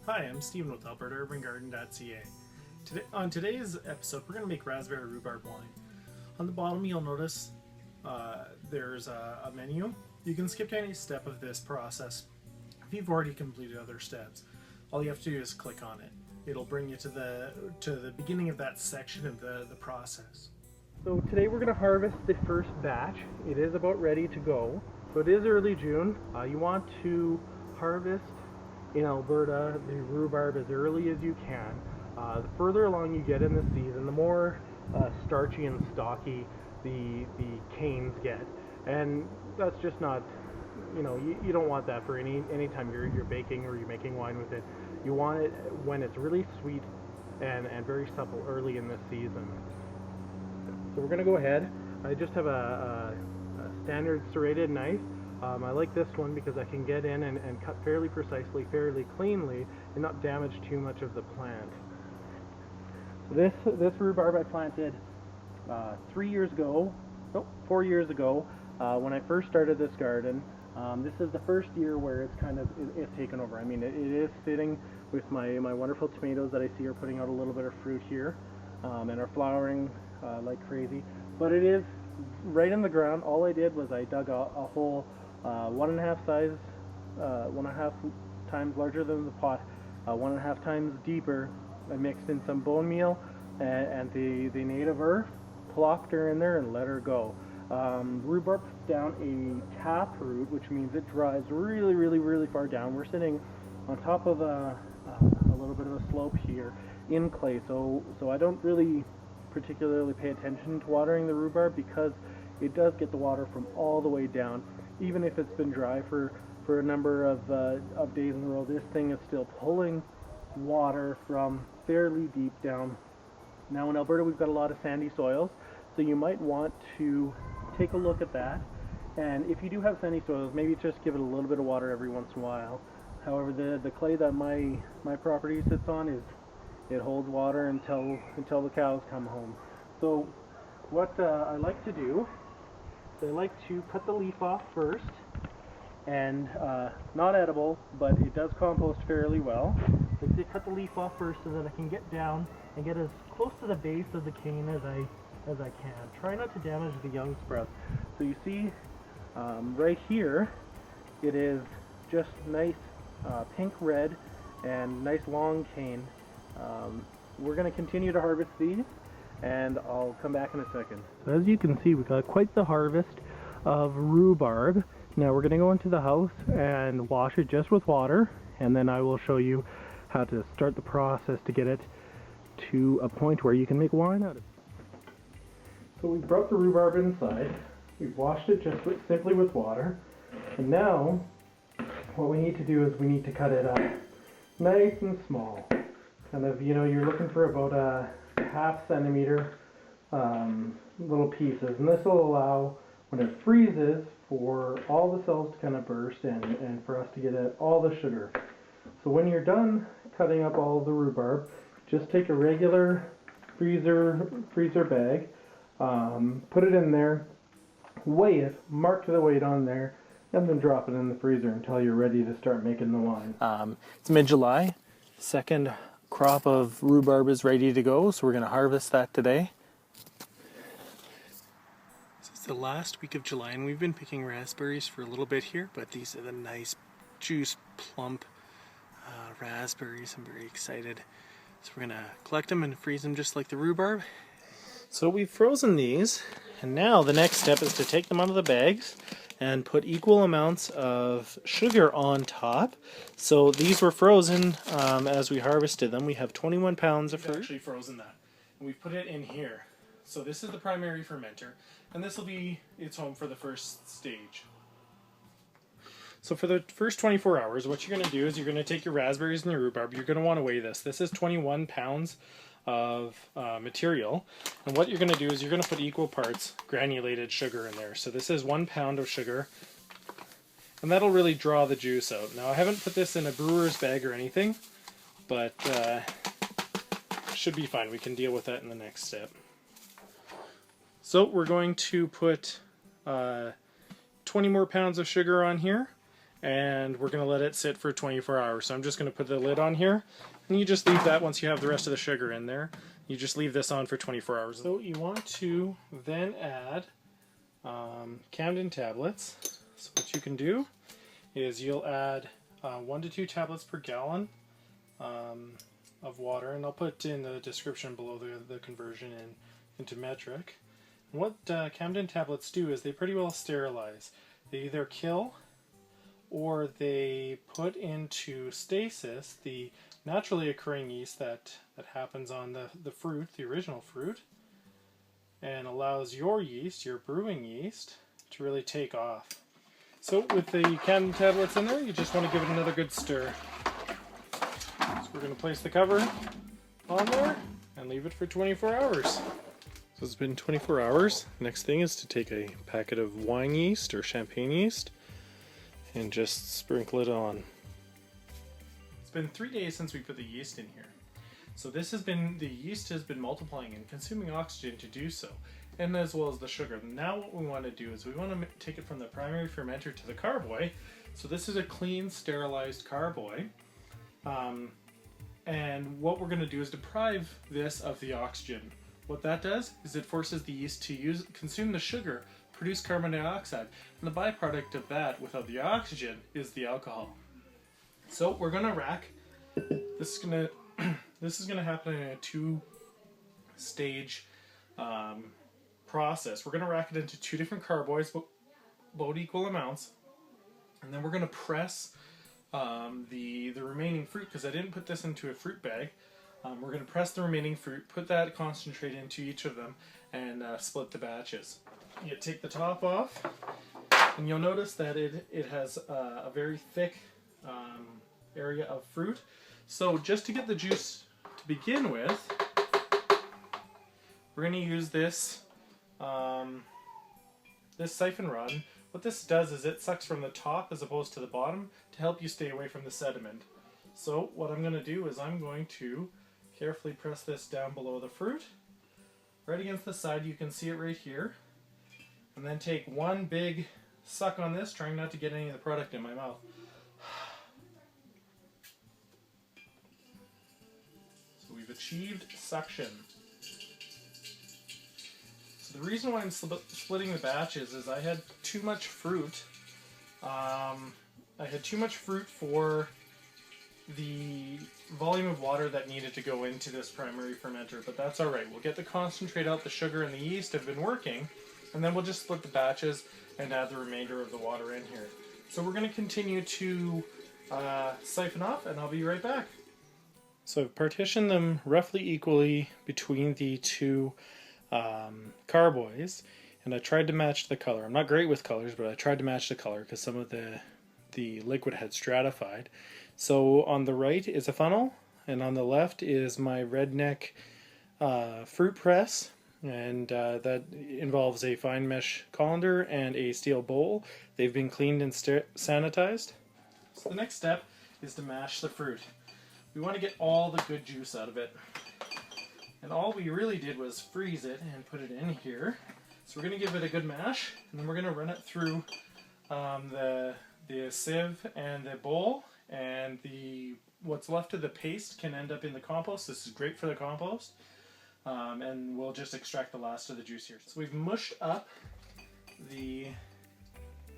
Hi, I'm Stephen with AlbertaUrbanGarden.ca. On today's episode, we're going to make raspberry rhubarb wine. On the bottom, you'll notice there's a menu. You can skip to any step of this process if you've already completed other steps. All you have to do is click on it. It'll bring you to the beginning of that section of the process. So today we're going to harvest the first batch. It is about ready to go. So it is early June. You want to harvest in Alberta the rhubarb as early as you can. The further along you get in the season, the more starchy and stocky the canes get, and that's just not, you don't want that for any time you're baking or you're making wine with it. You want it when it's really sweet and very supple early in the season. So we're going to go ahead. I just have a standard serrated knife. I like this one because I can get in and cut fairly precisely, fairly cleanly, and not damage too much of the plant. So this rhubarb I planted 4 years ago, when I first started this garden. This is the first year where it's taken over. I mean, it is sitting with my wonderful tomatoes that I see are putting out a little bit of fruit here, and are flowering like crazy. But it is right in the ground. All I did was I dug a hole 1.5 times larger than the pot, 1.5 times deeper. I mixed in some bone meal and the native earth, plopped her in there and let her go. Rhubarb puts down a tap root, which means it dries really far down. We're sitting on top of a little bit of a slope here in clay, so I don't really particularly pay attention to watering the rhubarb because it does get the water from all the way down. Even if it's been dry for a number of days in a row, this thing is still pulling water from fairly deep down. Now in Alberta we've got a lot of sandy soils, so you might want to take a look at that. And if you do have sandy soils, maybe just give it a little bit of water every once in a while. However, the clay that my property sits on it holds water until the cows come home. So what I like to do is I like to cut the leaf off first, and not edible, but it does compost fairly well. I like to cut the leaf off first so that I can get down and get as close to the base of the cane as I can. Try not to damage the young sprouts. So you see right here, it is just nice pink red and nice long cane. We're going to continue to harvest these, and I'll come back in a second. So as you can see, we got quite the harvest of rhubarb. Now we're going to go into the house and wash it just with water, and then I will show you how to start the process to get it to a point where you can make wine out of it. So we brought the rhubarb inside. We've washed it just simply with water, and now what we need to do is we need to cut it up nice and small. Kind of, you're looking for about a 1/2 centimeter little pieces, and this will allow, when it freezes, for all the cells to kind of burst and for us to get at all the sugar. So when you're done cutting up all the rhubarb, just take a regular freezer bag, put it in there, weigh it, mark the weight on there, and then drop it in the freezer until you're ready to start making the wine. It's mid-July. Second crop of rhubarb is ready to go, so we're going to harvest that today. This is the last week of July, and we've been picking raspberries for a little bit here, but these are the nice, juice, plump raspberries. I'm very excited. So we're going to collect them and freeze them just like the rhubarb. So we've frozen these, and now the next step is to take them out of the bags and put equal amounts of sugar on top. So these were frozen as we harvested them. We have 21 pounds of fruit. We've actually frozen that, and we've put it in here. So this is the primary fermenter, and this will be its home for the first stage. So for the first 24 hours, what you're going to do is you're going to take your raspberries and your rhubarb. You're going to want to weigh this. This is 21 pounds of material, and what you're going to do is you're going to put equal parts granulated sugar in there. So this is 1 pound of sugar, and that'll really draw the juice out. Now I haven't put this in a brewer's bag or anything, but should be fine. We can deal with that in the next step. So we're going to put 20 more pounds of sugar on here, and we're going to let it sit for 24 hours. So I'm just going to put the lid on here, and you just leave that once you have the rest of the sugar in there. You just leave this on for 24 hours. So you want to then add Camdon Tablets. So what you can do is you'll add 1 to 2 tablets per gallon of water, and I'll put in the description below the conversion into metric. And what Camdon Tablets do is they pretty well sterilize. They either kill or they put into stasis the naturally occurring yeast that happens on the fruit, the original fruit, and allows your yeast, your brewing yeast, to really take off. So with the Camdon Tablets in there, you just want to give it another good stir. So we're going to place the cover on there and leave it for 24 hours. So it's been 24 hours. Next thing is to take a packet of wine yeast or champagne yeast and just sprinkle it on. It's been 3 days since we put the yeast in here. So the yeast has been multiplying and consuming oxygen to do so, and as well as the sugar. Now what we want to do is we want to take it from the primary fermenter to the carboy. So this is a clean, sterilized carboy. And what we're going to do is deprive this of the oxygen. What that does is it forces the yeast to consume the sugar, produce carbon dioxide, and the byproduct of that without the oxygen is the alcohol. So we're going to rack. This is going to happen in a 2-stage process. We're going to rack it into 2 different carboys, about equal amounts, and then we're going to press the remaining fruit, because I didn't put this into a fruit bag. We're going to press the remaining fruit, put that concentrate into each of them, and split the batches. You take the top off, and you'll notice that it has a very thick area of fruit. So just to get the juice to begin with, we're going to use this Siphon Run. What this does is it sucks from the top as opposed to the bottom to help you stay away from the sediment. So what I'm going to do is I'm going to carefully press this down below the fruit, right against the side. You can see it right here. And then take one big suck on this, trying not to get any of the product in my mouth. So we've achieved suction. So the reason why I'm splitting the batches is I had too much fruit. I had too much fruit for the volume of water that needed to go into this primary fermenter, but that's alright. We'll get the concentrate out. The sugar and the yeast have been working, and then we'll just split the batches and add the remainder of the water in here. So we're going to continue to siphon off, and I'll be right back. So I've partitioned them roughly equally between the 2 carboys, and I tried to match the color. I'm not great with colors, but I tried to match the color because some of the liquid had stratified. So on the right is a funnel, and on the left is my redneck fruit press, and that involves a fine mesh colander and a steel bowl. They've been cleaned and sanitized. So the next step is to mash the fruit. We want to get all the good juice out of it. And all we really did was freeze it and put it in here. So we're going to give it a good mash, and then we're going to run it through the sieve and the bowl, and what's left of the paste can end up in the compost. This is great for the compost, and we'll just extract the last of the juice here. So we've mushed up the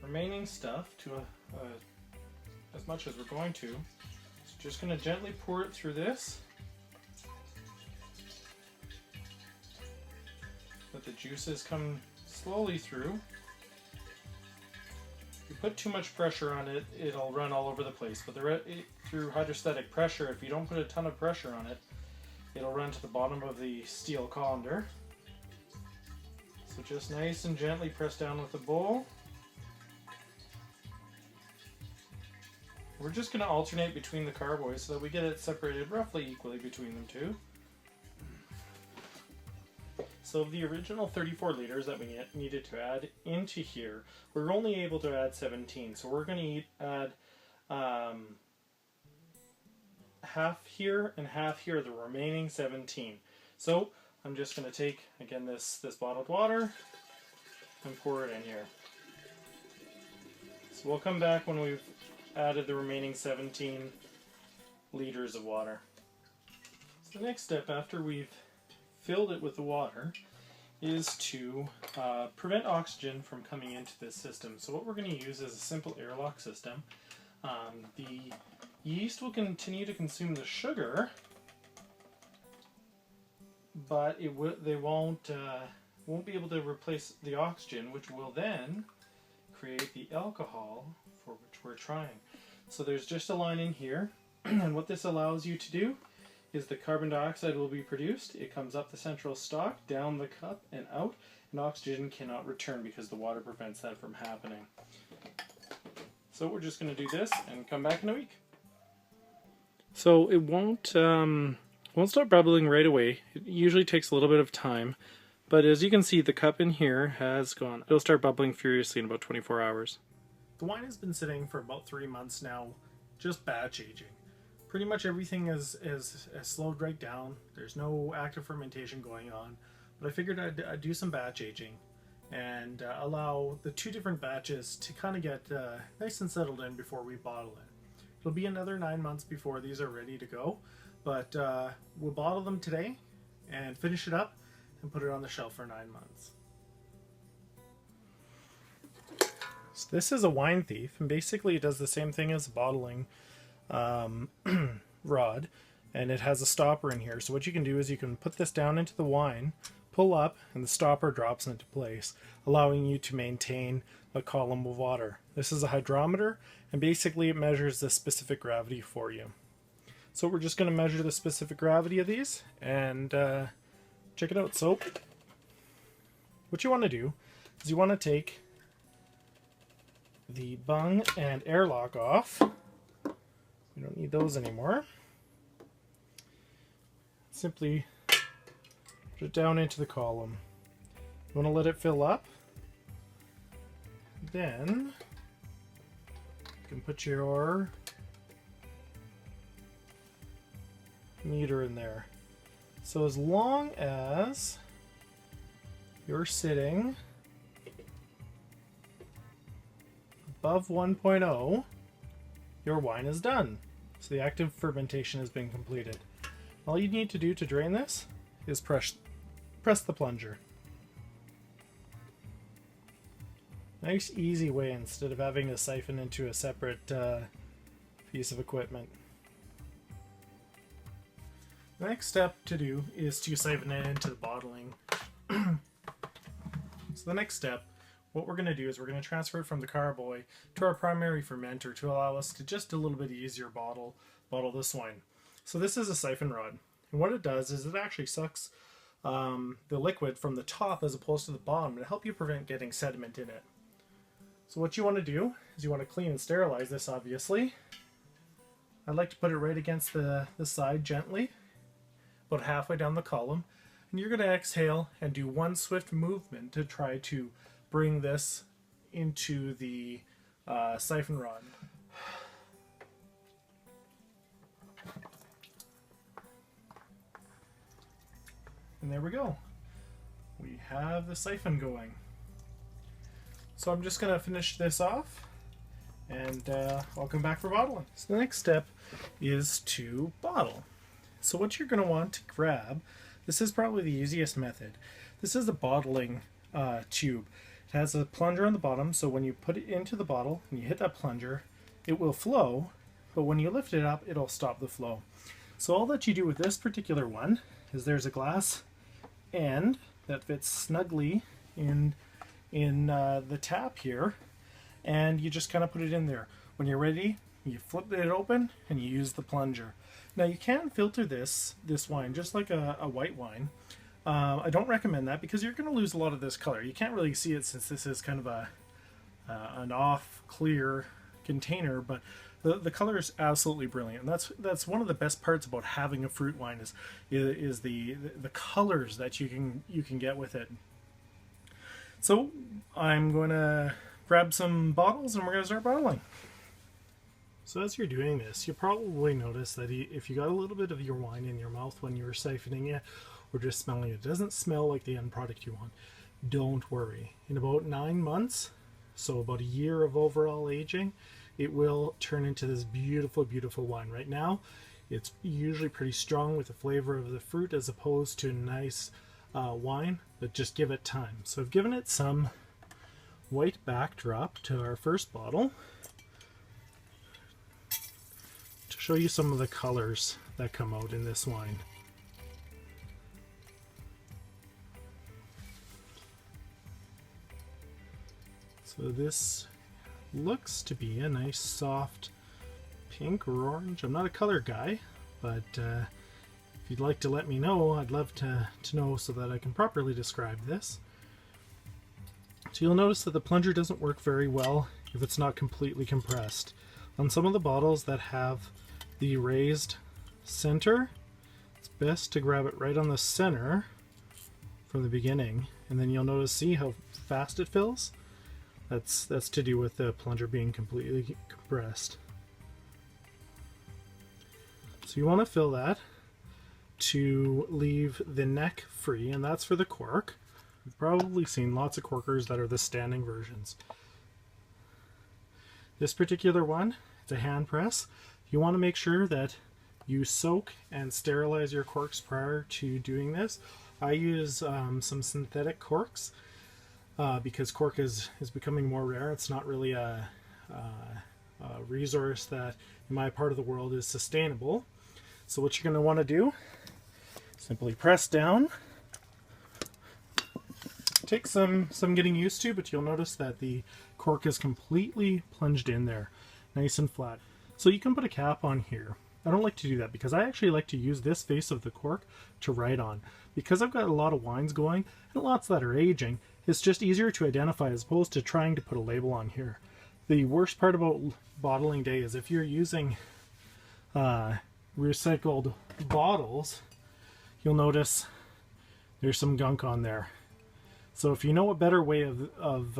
remaining stuff to as much as we're going to. So just going to gently pour it through this. Let the juices come slowly through. If you put too much pressure on it, it'll run all over the place. But through hydrostatic pressure, if you don't put a ton of pressure on it, it'll run to the bottom of the steel colander. So just nice and gently press down with the bowl. We're just going to alternate between the carboys so that we get it separated roughly equally between them two. So of the original 34 liters that we needed to add into here, we're only able to add 17. So we're going to add half here and half here, the remaining 17. So I'm just going to take, again, this bottled water and pour it in here. So we'll come back when we've added the remaining 17 liters of water. So the next step after we've filled it with the water is to prevent oxygen from coming into this system. So what we're going to use is a simple airlock system. The yeast will continue to consume the sugar, but they won't be able to replace the oxygen, which will then create the alcohol for which we're trying. So there's just a line in here, and what this allows you to do is the carbon dioxide will be produced. It comes up the central stalk, down the cup, and out, and oxygen cannot return because the water prevents that from happening. So we're just going to do this and come back in a week. So it won't start bubbling right away. It usually takes a little bit of time, but as you can see, the cup in here has gone. It'll start bubbling furiously in about 24 hours. The wine has been sitting for about 3 months now, just batch aging. Pretty much everything is slowed right down. There's no active fermentation going on, but I figured I'd do some batch aging and allow the 2 different batches to kind of get nice and settled in before we bottle it. It'll be another 9 months before these are ready to go, but we'll bottle them today and finish it up and put it on the shelf for 9 months. So this is a wine thief, and basically it does the same thing as a bottling rod, and it has a stopper in here. So what you can do is you can put this down into the wine, pull up, and the stopper drops into place, allowing you to maintain a column of water. This is a hydrometer, and basically it measures the specific gravity for you. So we're just going to measure the specific gravity of these and check it out. So what you want to do is you want to take the bung and airlock off. We don't need those anymore. Simply put it down into the column. You want to let it fill up. Then you can put your meter in there. So as long as you're sitting above 1.0, your wine is done. So the active fermentation has been completed. All you need to do to drain this is press the plunger. Nice easy way instead of having to siphon into a separate piece of equipment. The next step to do is to siphon it into the bottling. So the next step, what we're going to do is we're going to transfer it from the carboy to our primary fermenter to allow us to just a little bit easier bottle this wine. So this is a siphon rod, and what it does is it actually sucks the liquid from the top as opposed to the bottom to help you prevent getting sediment in it. So what you want to do is you want to clean and sterilize this, obviously. I'd like to put it right against the side gently, about halfway down the column, and you're going to exhale and do one swift movement to try to bring this into the siphon rod. And there we go. We have the siphon going. So I'm just going to finish this off, and I'll come back for bottling. So the next step is to bottle. So what you're going to want to grab, this is probably the easiest method. This is a bottling tube. It has a plunger on the bottom, so when you put it into the bottle and you hit that plunger, it will flow, but when you lift it up, it'll stop the flow. So all that you do with this particular one is there's a glass end that fits snugly in the tap here, and you just kind of put it in there. When you're ready, you flip it open and you use the plunger. Now you can filter this wine just like a white wine. I don't recommend that because you're going to lose a lot of this color. You can't really see it since this is kind of an off clear container, but the color is absolutely brilliant. And that's one of the best parts about having a fruit wine is the colors that you can get with it. So I'm going to grab some bottles and we're going to start bottling. So as you're doing this, you probably notice that if you got a little bit of your wine in your mouth when you were siphoning it or just smelling it, it doesn't smell like the end product you want. Don't worry. In about 9 months, so about a year of overall aging, it will turn into this beautiful, beautiful wine. Right now, it's usually pretty strong with the flavor of the fruit as opposed to nice wine, but just give it time. So I've given it some white backdrop to our first bottle to show you some of the colors that come out in this wine. So this looks to be a nice soft pink or orange. I'm not a color guy, but if you'd like to let me know, I'd love to know so that I can properly describe this. So you'll notice that the plunger doesn't work very well if it's not completely compressed. On some of the bottles that have the raised center, it's best to grab it right on the center from the beginning, and then you'll notice, see how fast it fills? That's to do with the plunger being completely compressed. So you want to fill that to leave the neck free, and that's for the cork. You've probably seen lots of corkers that are the standing versions. This particular one, it's a hand press. You want to make sure that you soak and sterilize your corks prior to doing this. I use some synthetic corks because cork is becoming more rare. It's not really a resource that in my part of the world is sustainable. So what you're going to want to do, simply press down. Take some getting used to, but you'll notice that the cork is completely plunged in there, nice and flat. So you can put a cap on here. I don't like to do that because I actually like to use this face of the cork to write on. Because I've got a lot of wines going and lots that are aging, it's just easier to identify as opposed to trying to put a label on here. The worst part about bottling day is if you're using recycled bottles, you'll notice there's some gunk on there. So if you know a better way of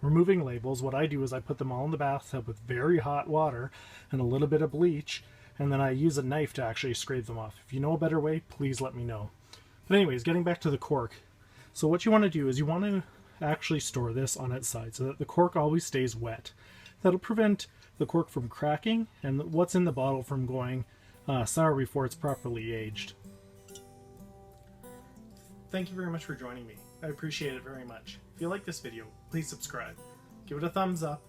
removing labels, what I do is I put them all in the bathtub with very hot water and a little bit of bleach, and then I use a knife to actually scrape them off. If you know a better way, please let me know. But anyways, getting back to the cork. So what you want to do is you want to actually store this on its side so that the cork always stays wet. That'll prevent the cork from cracking and what's in the bottle from going sour before it's properly aged. Thank you very much for joining me. I appreciate it very much. If you like this video, please subscribe. Give it a thumbs up.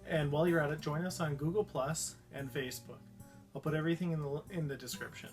And while you're at it, join us on Google Plus and Facebook. I'll put everything in the description.